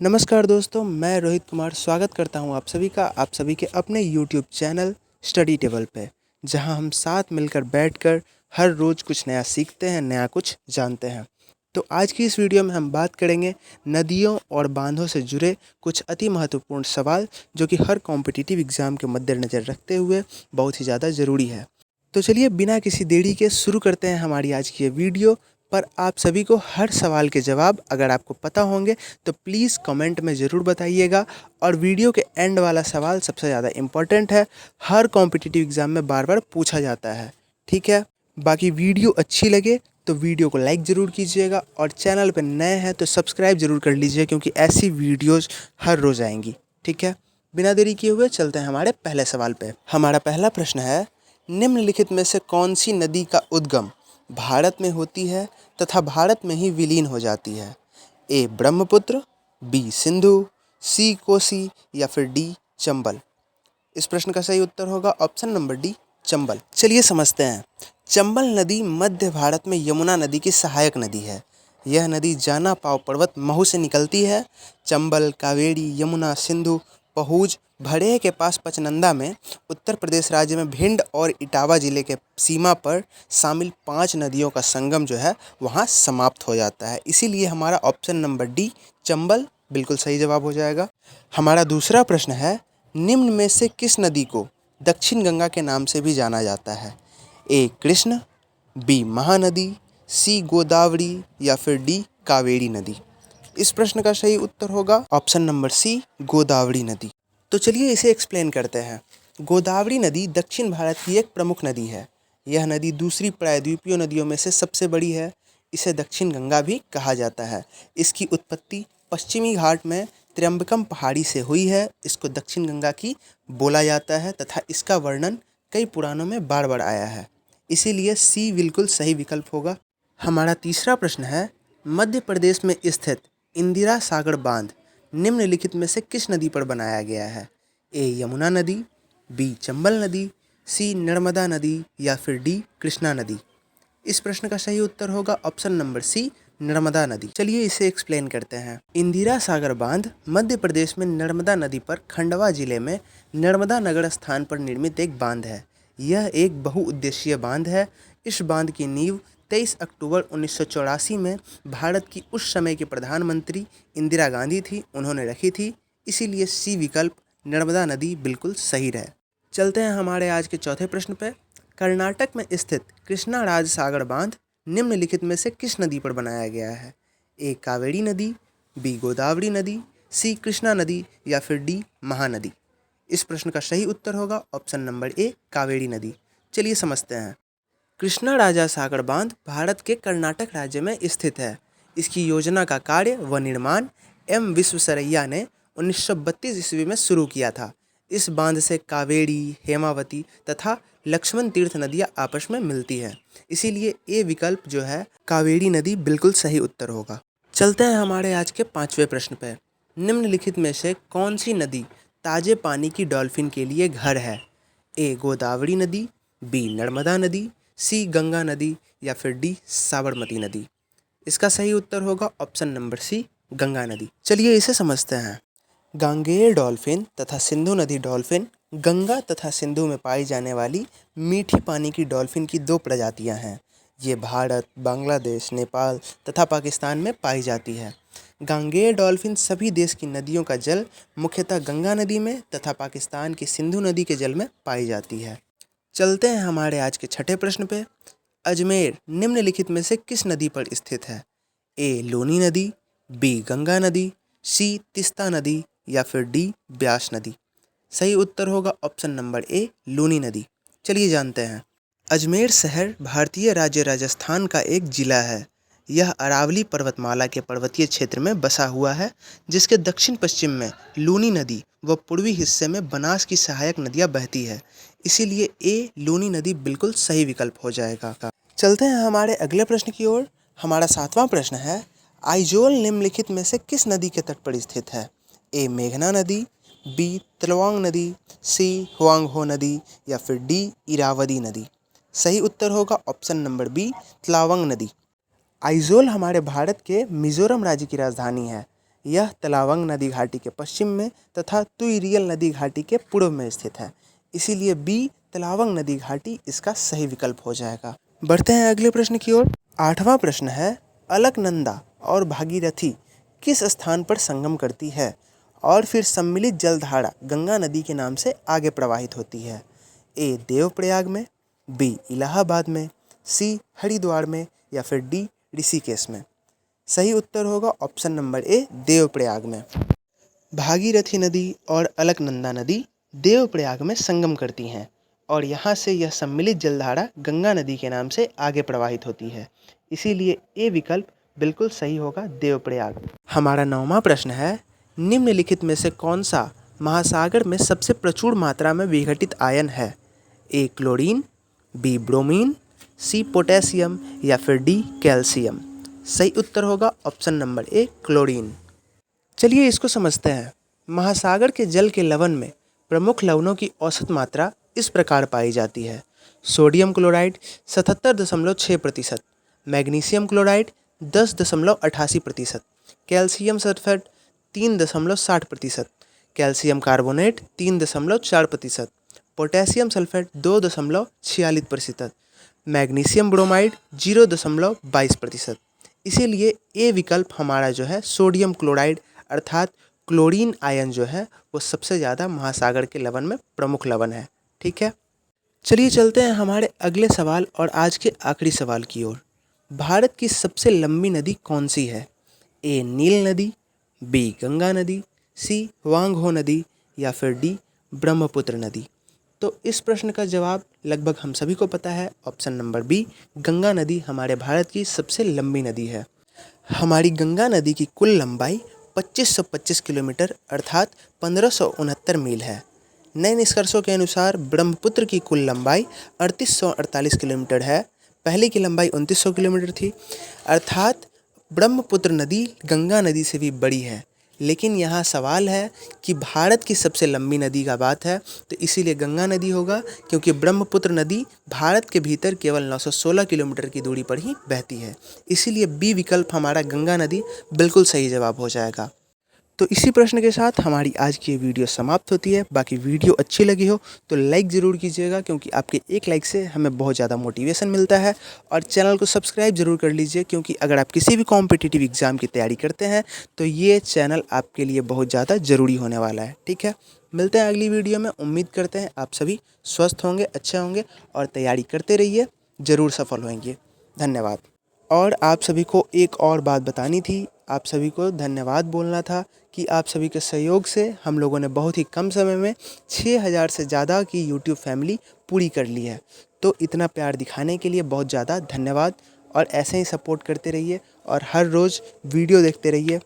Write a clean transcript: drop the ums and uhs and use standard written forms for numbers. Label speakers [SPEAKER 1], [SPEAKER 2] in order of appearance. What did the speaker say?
[SPEAKER 1] नमस्कार दोस्तों, मैं रोहित कुमार स्वागत करता हूं आप सभी के अपने यूट्यूब चैनल स्टडी टेबल पे, जहां हम साथ मिलकर बैठकर हर रोज़ कुछ नया सीखते हैं, नया कुछ जानते हैं। तो आज की इस वीडियो में हम बात करेंगे नदियों और बांधों से जुड़े कुछ अति महत्वपूर्ण सवाल, जो कि हर कॉम्पिटिटिव एग्ज़ाम के मद्देनज़र रखते हुए बहुत ही ज़्यादा ज़रूरी है। तो चलिए बिना किसी देरी के शुरू करते हैं हमारी आज की ये वीडियो। पर आप सभी को हर सवाल के जवाब अगर आपको पता होंगे तो प्लीज़ कमेंट में ज़रूर बताइएगा। और वीडियो के एंड वाला सवाल सबसे ज़्यादा इम्पोर्टेंट है, हर कॉम्पिटिटिव एग्ज़ाम में बार बार पूछा जाता है। ठीक है, बाकी वीडियो अच्छी लगे तो वीडियो को लाइक ज़रूर कीजिएगा और चैनल पर नए हैं तो सब्सक्राइब ज़रूर कर लीजिए, क्योंकि ऐसी वीडियोज़ हर रोज़ आएंगी। ठीक है, बिना देरी किए हुए चलते हैं हमारे पहले सवाल पे। हमारा पहला प्रश्न है, निम्नलिखित में से कौन सी नदी का उद्गम भारत में होती है तथा भारत में ही विलीन हो जाती है? ए ब्रह्मपुत्र, बी सिंधु, सी कोसी या फिर डी चंबल। इस प्रश्न का सही उत्तर होगा ऑप्शन नंबर डी चंबल। चलिए समझते हैं। चंबल नदी मध्य भारत में यमुना नदी की सहायक नदी है। यह नदी जाना पाव पर्वत महू से निकलती है। चंबल, कावेरी, यमुना, सिंधु, पहुज, भड़ेह के पास पचनंदा में उत्तर प्रदेश राज्य में भिंड और इटावा जिले के सीमा पर शामिल 5 नदियों का संगम जो है वहाँ समाप्त हो जाता है। इसीलिए हमारा ऑप्शन नंबर डी चंबल बिल्कुल सही जवाब हो जाएगा। हमारा दूसरा प्रश्न है, निम्न में से किस नदी को दक्षिण गंगा के नाम से भी जाना जाता है? ए कृष्ण, बी महानदी, सी गोदावरी या फिर डी कावेरी नदी। इस प्रश्न का सही उत्तर होगा ऑप्शन नंबर सी गोदावरी नदी। तो चलिए इसे एक्सप्लेन करते हैं। गोदावरी नदी दक्षिण भारत की एक प्रमुख नदी है। यह नदी दूसरी प्रायद्वीपीय नदियों में से सबसे बड़ी है। इसे दक्षिण गंगा भी कहा जाता है। इसकी उत्पत्ति पश्चिमी घाट में त्र्यंबकम पहाड़ी से हुई है। इसको दक्षिण गंगा की बोला जाता है तथा इसका वर्णन कई पुराणों में बार बार आया है। इसीलिए सी बिल्कुल सही विकल्प होगा। हमारा तीसरा प्रश्न है, मध्य प्रदेश में स्थित इंदिरा सागर बांध निम्नलिखित में से किस नदी पर बनाया गया है? ए यमुना नदी, बी चंबल नदी, सी नर्मदा नदी या फिर डी कृष्णा नदी। इस प्रश्न का सही उत्तर होगा ऑप्शन नंबर सी नर्मदा नदी। चलिए इसे एक्सप्लेन करते हैं। इंदिरा सागर बांध मध्य प्रदेश में नर्मदा नदी पर खंडवा जिले में नर्मदा नगर स्थान पर निर्मित एक बांध है। यह एक बहुउद्देशीय बांध है। इस बांध की नींव 23 अक्टूबर 1984 में भारत की उस समय की प्रधानमंत्री इंदिरा गांधी थी, उन्होंने रखी थी। इसीलिए सी विकल्प नर्मदा नदी बिल्कुल सही रहे। चलते हैं हमारे आज के चौथे प्रश्न पे। कर्नाटक में स्थित कृष्णा राज सागर बांध निम्नलिखित में से किस नदी पर बनाया गया है? ए कावेरी नदी, बी गोदावरी नदी, सी कृष्णा नदी या फिर डी महानदी। इस प्रश्न का सही उत्तर होगा ऑप्शन नंबर ए कावेरी नदी। चलिए समझते हैं। कृष्णा राजा सागर बांध भारत के कर्नाटक राज्य में स्थित है। इसकी योजना का कार्य व निर्माण एम विश्वेश्वरैया ने 1932 ईस्वी में शुरू किया था। इस बांध से कावेरी, हेमावती तथा लक्ष्मण तीर्थ नदियाँ आपस में मिलती हैं। इसीलिए ए विकल्प जो है कावेरी नदी बिल्कुल सही उत्तर होगा। चलते हैं हमारे आज के पांचवें प्रश्न पे। निम्नलिखित में से कौन सी नदी ताजे पानी की डॉल्फिन के लिए घर है? ए गोदावरी नदी, बी नर्मदा नदी, सी गंगा नदी या फिर डी साबरमती नदी। इसका सही उत्तर होगा ऑप्शन नंबर सी गंगा नदी। चलिए इसे समझते हैं। गांगेय डॉल्फिन तथा सिंधु नदी डॉल्फिन गंगा तथा सिंधु में पाई जाने वाली मीठी पानी की डॉल्फिन की 2 प्रजातियां हैं। ये भारत, बांग्लादेश, नेपाल तथा पाकिस्तान में पाई जाती है। गांगेय डॉल्फिन सभी देश की नदियों का जल मुख्यतः गंगा नदी में तथा पाकिस्तान की सिंधु नदी के जल में पाई जाती है। चलते हैं हमारे आज के छठे प्रश्न पे। अजमेर निम्नलिखित में से किस नदी पर स्थित है? ए लूनी नदी, बी गंगा नदी, सी तीस्ता नदी या फिर डी ब्यास नदी। सही उत्तर होगा ऑप्शन नंबर ए लूनी नदी। चलिए जानते हैं। अजमेर शहर भारतीय राज्य राजस्थान का एक जिला है। यह अरावली पर्वतमाला के पर्वतीय क्षेत्र में बसा हुआ है, जिसके दक्षिण पश्चिम में लूनी नदी व पूर्वी हिस्से में बनास की सहायक नदियां बहती है। इसीलिए ए लूनी नदी बिल्कुल सही विकल्प हो जाएगा। चलते हैं हमारे अगले प्रश्न की ओर। हमारा 7वां प्रश्न है, आइजोल निम्नलिखित में से किस नदी के तट पर स्थित है? ए मेघना नदी, बी तलवांग नदी, सी हुआंगहो नदी या फिर डी इरावदी नदी। सही उत्तर होगा ऑप्शन नंबर बी तलावंग नदी। आइजोल हमारे भारत के मिजोरम राज्य की राजधानी है। यह तलावंग नदी घाटी के पश्चिम में तथा तुइरियल नदी घाटी के पूर्व में स्थित है। इसीलिए बी तलावंग नदी घाटी इसका सही विकल्प हो जाएगा। बढ़ते हैं अगले प्रश्न की ओर। 8वां प्रश्न है, अलकनंदा और भागीरथी किस स्थान पर संगम करती है और फिर सम्मिलित जलधारा गंगा नदी के नाम से आगे प्रवाहित होती है? ए देवप्रयाग में, बी इलाहाबाद में, सी हरिद्वार में या फिर डी ऋषिकेश में? सही उत्तर होगा ऑप्शन नंबर ए देवप्रयाग में। भागीरथी नदी और अलकनंदा नदी देवप्रयाग में संगम करती हैं और यहाँ से यह सम्मिलित जलधारा गंगा नदी के नाम से आगे प्रवाहित होती है। इसीलिए ए विकल्प बिल्कुल सही होगा, देवप्रयाग। हमारा 9वां प्रश्न है, निम्नलिखित में से कौन सा महासागर में सबसे प्रचुर मात्रा में विघटित आयन है? A chlorine, B bromine, C potassium या फिर डी कैल्शियम? सही उत्तर होगा ऑप्शन नंबर ए क्लोरीन। चलिए इसको समझते हैं। महासागर के जल के लवण में प्रमुख लवणों की औसत मात्रा इस प्रकार पाई जाती है। Sodium chloride 77.6%, magnesium chloride 10.88%, calcium sulphate 3.60%, calcium carbonate 3.4%, potassium sulphate 2.46%, magnesium bromide 0.22%। इसीलिए ए विकल्प हमारा जो है सोडियम क्लोराइड अर्थात क्लोरीन आयन जो है वो सबसे ज़्यादा महासागर के लवण में प्रमुख लवण है। ठीक है, चलिए चलते हैं हमारे अगले सवाल और आज के आखिरी सवाल की ओर। भारत की सबसे लंबी नदी कौन सी है? ए नील नदी, बी गंगा नदी, सी वांगहो नदी या फिर डी ब्रह्मपुत्र नदी? तो इस प्रश्न का जवाब लगभग हम सभी को पता है, ऑप्शन नंबर बी गंगा नदी हमारे भारत की सबसे लंबी नदी है। हमारी गंगा नदी की कुल लंबाई 2525 किलोमीटर अर्थात 1569 मील है। नए निष्कर्षों के अनुसार ब्रह्मपुत्र की कुल लंबाई 3848 किलोमीटर है। पहले की लंबाई 2900 किलोमीटर थी, अर्थात ब्रह्मपुत्र नदी गंगा नदी से भी बड़ी है। लेकिन यहाँ सवाल है कि भारत की सबसे लंबी नदी का बात है तो इसीलिए गंगा नदी होगा, क्योंकि ब्रह्मपुत्र नदी भारत के भीतर केवल 916 किलोमीटर की दूरी पर ही बहती है। इसीलिए बी विकल्प हमारा गंगा नदी बिल्कुल सही जवाब हो जाएगा। तो इसी प्रश्न के साथ हमारी आज की ये वीडियो समाप्त होती है। बाकी वीडियो अच्छी लगी हो तो लाइक ज़रूर कीजिएगा, क्योंकि आपके एक लाइक से हमें बहुत ज़्यादा मोटिवेशन मिलता है। और चैनल को सब्सक्राइब ज़रूर कर लीजिए, क्योंकि अगर आप किसी भी कॉम्पिटिटिव एग्ज़ाम की तैयारी करते हैं तो ये चैनल आपके लिए बहुत ज़्यादा ज़रूरी होने वाला है। ठीक है, मिलते हैं अगली वीडियो में। उम्मीद करते हैं आप सभी स्वस्थ होंगे, अच्छे होंगे और तैयारी करते रहिए, ज़रूर सफल होंगे। धन्यवाद। और आप सभी को एक और बात बतानी थी, आप सभी को धन्यवाद बोलना था कि आप सभी के सहयोग से हम लोगों ने बहुत ही कम समय में 6000 से ज़्यादा की यूट्यूब फैमिली पूरी कर ली है। तो इतना प्यार दिखाने के लिए बहुत ज़्यादा धन्यवाद और ऐसे ही सपोर्ट करते रहिए और हर रोज़ वीडियो देखते रहिए।